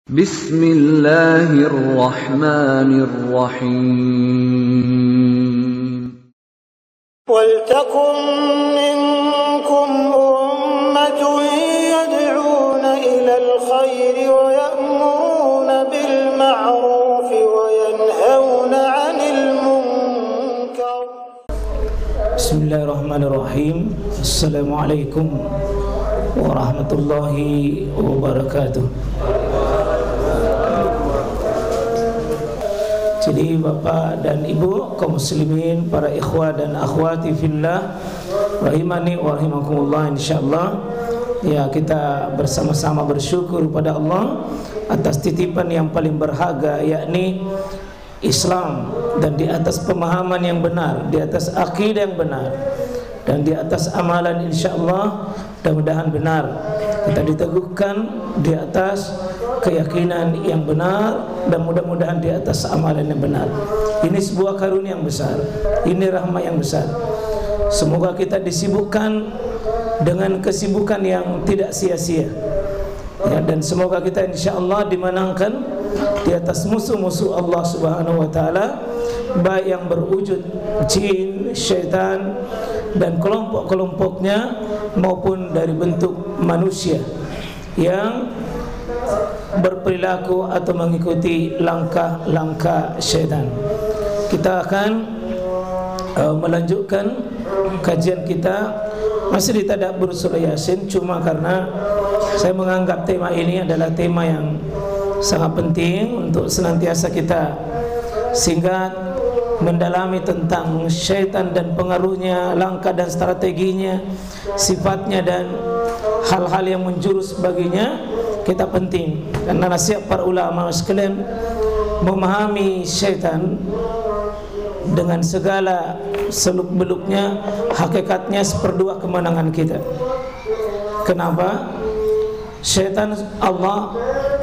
Bismillahirrahmanirrahim. Waltakum minkum ummatun yad'una ilal khairi wa ya'muruna bil ma'rufi wa yanhauna 'anil munkar. Bismillahirrahmanirrahim. Assalamualaikum warahmatullahi wabarakatuh. Jadi Bapak dan Ibu kaum muslimin, para ikhwah dan akhwati fillah, rahimani wa rahimakumullah, insyaallah ya, kita bersama-sama bersyukur pada Allah atas titipan yang paling berharga, yakni Islam, dan di atas pemahaman yang benar, di atas akidah yang benar, dan di atas amalan, insyaallah mudah-mudahan benar. Kita diteguhkan di atas keyakinan yang benar, dan mudah-mudahan di atas amalan yang benar. Ini sebuah karunia yang besar, ini rahmat yang besar. Semoga kita disibukkan dengan kesibukan yang tidak sia-sia ya, dan semoga kita insyaallah dimenangkan di atas musuh-musuh Allah Subhanahu wa taala, baik yang berwujud jin, syaitan dan kelompok-kelompoknya, maupun dari bentuk manusia yang berperilaku atau mengikuti langkah-langkah syaitan. Kita akan melanjutkan kajian kita masih di Tadabbur Surah Yasin, cuma karena saya menganggap tema ini adalah tema yang sangat penting untuk senantiasa kita sehingga mendalami tentang syaitan dan pengaruhnya, langkah dan strateginya, sifatnya dan hal-hal yang menjurus baginya. Kita penting karena nasihat para ulama sekalian, memahami syaitan dengan segala seluk-beluknya, hakikatnya seperdua kemenangan kita. Kenapa? Syaitan, Allah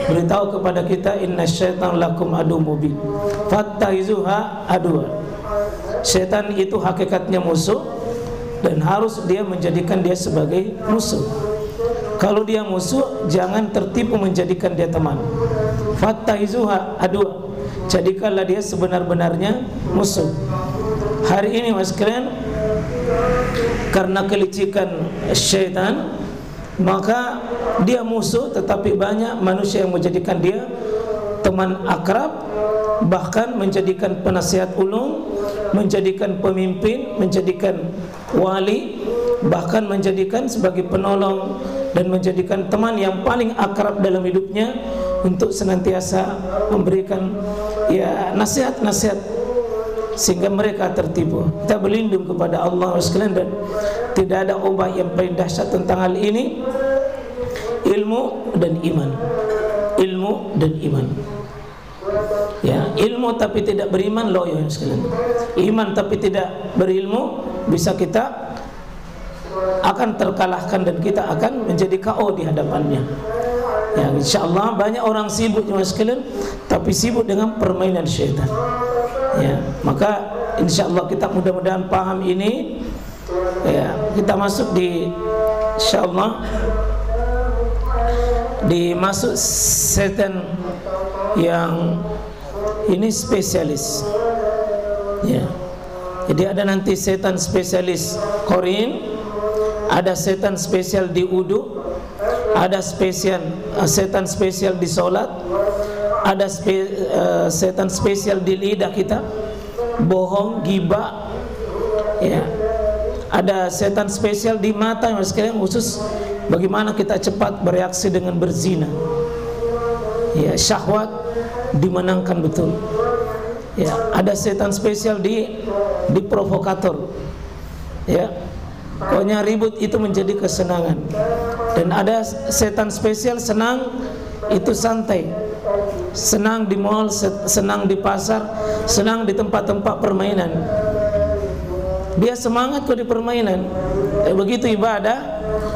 beritahu kepada kita, inna syaitan lakum adu mubin fattahizuha adwa. Syaitan itu hakikatnya musuh, dan harus dia menjadikan dia sebagai musuh. Kalau dia musuh, jangan tertipu menjadikan dia teman. Fattahizuha adwa, jadikanlah dia sebenar-benarnya musuh. Hari ini mas kalian, karena kelicikan syaitan, maka dia musuh, tetapi banyak manusia yang menjadikan dia teman akrab, bahkan menjadikan penasihat ulung, menjadikan pemimpin, menjadikan wali, bahkan menjadikan sebagai penolong, dan menjadikan teman yang paling akrab dalam hidupnya untuk senantiasa memberikan ya nasihat-nasihat sehingga mereka tertipu. Kita berlindung kepada Allah sekalian, dan tidak ada obat yang paling dahsyat tentang hal ini, ilmu dan iman. Ilmu dan iman. Ya, ilmu tapi tidak beriman, loyo sekalian. Iman tapi tidak berilmu, bisa kita akan terkalahkan dan kita akan menjadi KO di hadapannya. Ya, insyaallah banyak orang sibuk mas sekalian, tapi sibuk dengan permainan syaitan. Ya, maka insyaallah kita mudah-mudahan paham ini. Ya, kita masuk di insyaallah dimasuk setan yang ini spesialis. Ya. Jadi ada nanti setan spesialis korin, ada setan spesial di wudu, ada setan spesial di solat, ada setan spesial di lidah kita, bohong, ghibah, ya. Ada setan spesial di mata yang sekalian, khusus bagaimana kita cepat bereaksi dengan berzina. Ya, syahwat dimenangkan betul. Ya, ada setan spesial di provokator. Ya, pokoknya ribut itu menjadi kesenangan. Dan ada setan spesial senang itu santai, senang di mall, senang di pasar, senang di tempat-tempat permainan. Dia semangat kok di permainan. Begitu ibadah,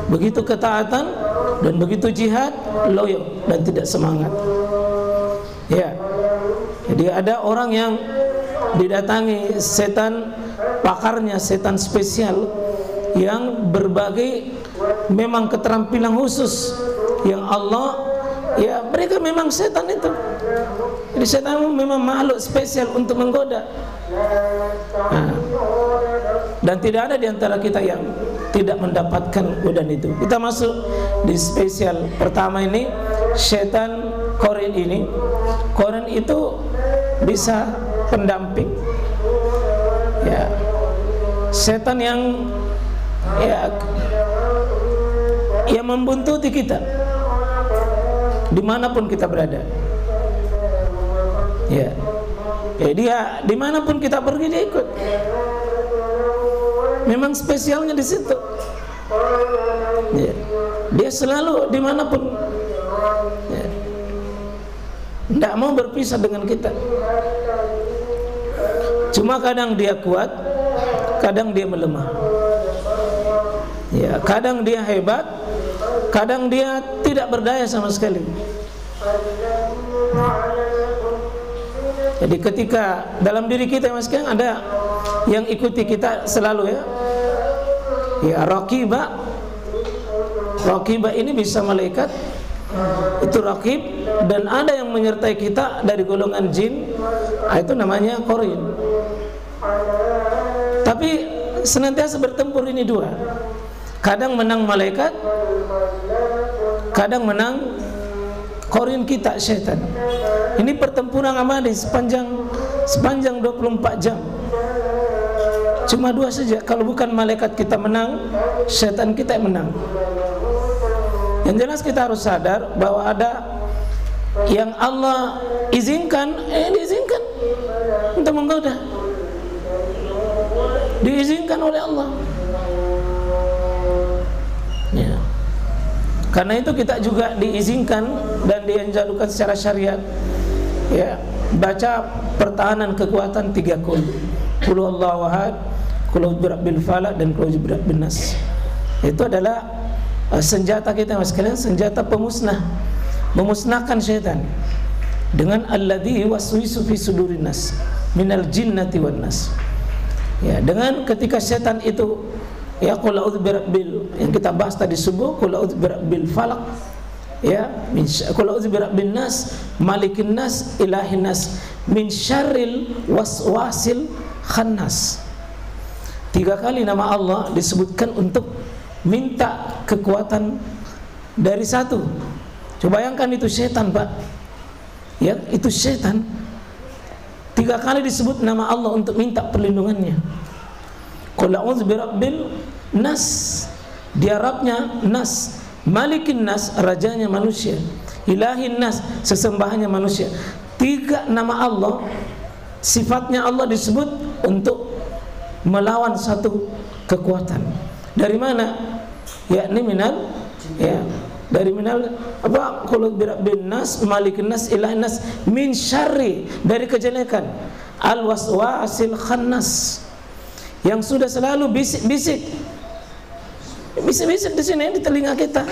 begitu ketaatan, dan begitu jihad, loyo dan tidak semangat. Ya, jadi ada orang yang didatangi setan, pakarnya setan spesial yang berbagai memang keterampilan khusus yang Allah Ya, mereka memang setan itu. Jadi setan memang makhluk spesial untuk menggoda. Nah, dan tidak ada di antara kita yang tidak mendapatkan godaan itu. Kita masuk di spesial pertama ini, setan korin ini. Korin itu bisa pendamping. Ya, setan yang membuntuti kita dimanapun kita berada. Ya, dia dimanapun kita pergi dia ikut. Memang spesialnya di situ. Ya, dia selalu dimanapun. Ya, tidak mau berpisah dengan kita. Cuma kadang dia kuat, kadang dia melemah. Ya, kadang dia hebat, kadang dia tidak berdaya sama sekali. Jadi ketika dalam diri kita mas kan ada yang ikuti kita selalu ya. Ya, raqibah. Raqibah ini bisa malaikat, itu raqib, dan ada yang menyertai kita dari golongan jin, itu namanya qarin. Tapi senantiasa bertempur ini dua. Kadang menang malaikat, kadang menang qarin kita, syaitan. Ini pertempuran abadi sepanjang 24 jam. Cuma dua saja. Kalau bukan malaikat kita menang, syaitan kita yang menang. Yang jelas kita harus sadar bahwa ada yang Allah izinkan, diizinkan untuk menggoda. Diizinkan oleh Allah. Ya. Karena itu kita juga diizinkan dan dianjurkan secara syariat, ya, baca pertahanan kekuatan 3 qul. Qul huwallahu ahad, qul a'udzu birabbil falaq, dan qul a'udzu birabbin nas. Itu adalah senjata kita mas sekalian, senjata pemusnah, memusnahkan syaitan dengan alladzi yuwaswisu fi sudurin nas minal jinnati wan nas. Ya, dengan ketika setan itu, ya, qul a'udzu birabbil, yang kita bahas tadi subuh, qul a'udzu birabbil falaq, ya, qul a'udzu birabbin nas, malikin nas, ilahin nas, min syarril waswasil khannas. 3 kali nama Allah disebutkan untuk minta kekuatan dari satu. Coba bayangkan itu setan, Pak. Ya, itu setan. 3 kali disebut nama Allah untuk minta perlindungannya. Qul a'udzu birabbil nas, dia Rabbnya nas, malikin nas, rajanya manusia, ilahin nas, sesembahannya manusia. 3 nama Allah, sifatnya Allah disebut untuk melawan satu kekuatan. Dari mana? Yakni minal, ya, dari minal apa? Qul birabbin nas, malikin nas, ilahin nas, min syarri, dari kejelekan, al waswasil khannas, yang sudah selalu bisik-bisik di sini di telinga kita.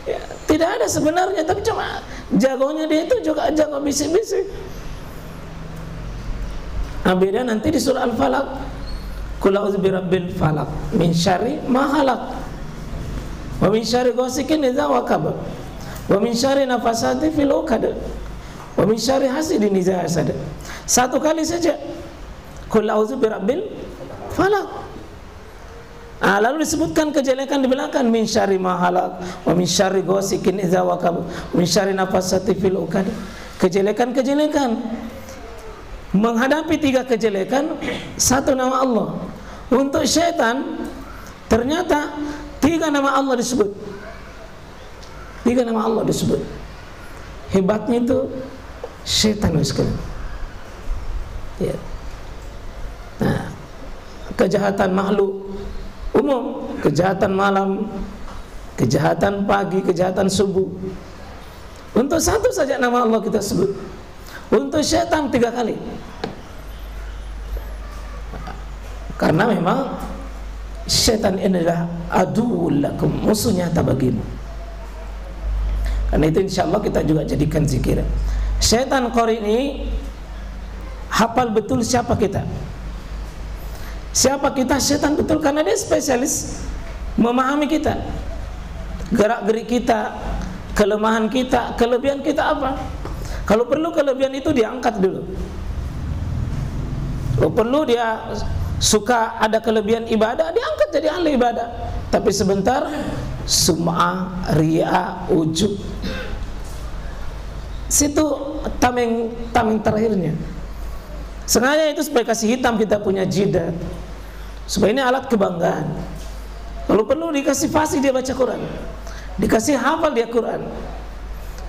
Ya, tidak ada sebenarnya, tapi cuma jagonya dia itu juga jago bisik-bisik. Nah, beda nanti di surah Al-Falaq, qul a'udzu birabbil falaq min syarri ma khalaq wa min syarri ghasikin idza waqab wa min syarri nafasati fil 'uqad wa min syarri hasidin idza hasad. 1 kali saja qul a'udzu birabbil falaq. Lalu disebutkan kejelekan di belakang, min syarri ma khalaq wa min syarri ghasikin idza waqab wa min syarri nafasati fil 'uqad. Kejelekan-kejelekan. Menghadapi 3 kejelekan, 1 nama Allah. Untuk syaitan ternyata 3 nama Allah disebut. 3 nama Allah disebut. Hebatnya itu syaitan sekali. Ya. Nah, kejahatan makhluk umum, kejahatan malam, kejahatan pagi, kejahatan subuh. Untuk 1 saja nama Allah kita sebut. Untuk syaitan 3 kali. Karena memang syaitan ini adalah aduwwul lakum, musuh nyata bagimu. Karena itu insyaallah kita juga jadikan zikir. Syaitan qarin ini hafal betul siapa kita. Siapa kita, syaitan betul, karena dia spesialis memahami kita, gerak-gerik kita, kelemahan kita, kelebihan kita apa. Kalau perlu kelebihan itu diangkat dulu. Kalau perlu dia suka ada kelebihan ibadah, diangkat jadi ahli ibadah. Tapi sebentar, sum'ah, riya, ujub, situ tameng terakhirnya. Sengaja itu supaya kasih hitam kita punya jidat, supaya ini alat kebanggaan. Kalau perlu dikasih fasih dia baca Quran, dikasih hafal dia Quran,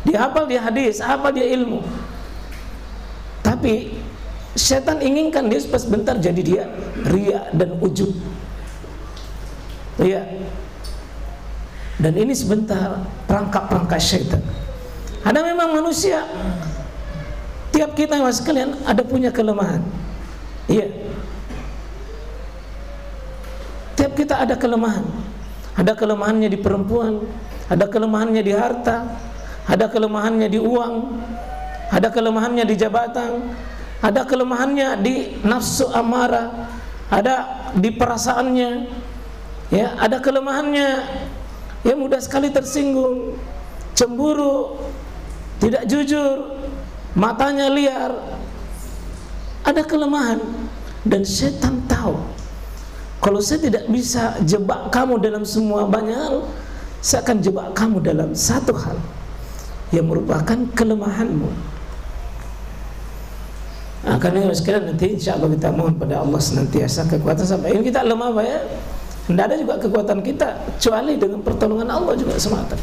dia hafal dia hadis, hafal dia ilmu. Tapi setan inginkan dia pas bentar jadi dia riya dan ujub. Iya. Dan ini sebentar perangkap-perangkap syaitan. Ada memang manusia, tiap kita mas sekalian ada punya kelemahan. Iya. Tiap kita ada kelemahan. Ada kelemahannya di perempuan, ada kelemahannya di harta, ada kelemahannya di uang, ada kelemahannya di jabatan, ada kelemahannya di nafsu amarah, ada di perasaannya. Ya, ada kelemahannya, ya mudah sekali tersinggung, cemburu, tidak jujur, matanya liar. Ada kelemahan, dan setan tahu kalau saya tidak bisa jebak kamu dalam semua banyak hal, saya akan jebak kamu dalam satu hal yang merupakan kelemahanmu. Nah, karena sekalian nanti insya Allah kita mohon pada Allah senantiasa kekuatan. Sampai ini kita lemah, Pak ya. Tidak ada juga kekuatan kita kecuali dengan pertolongan Allah juga semata.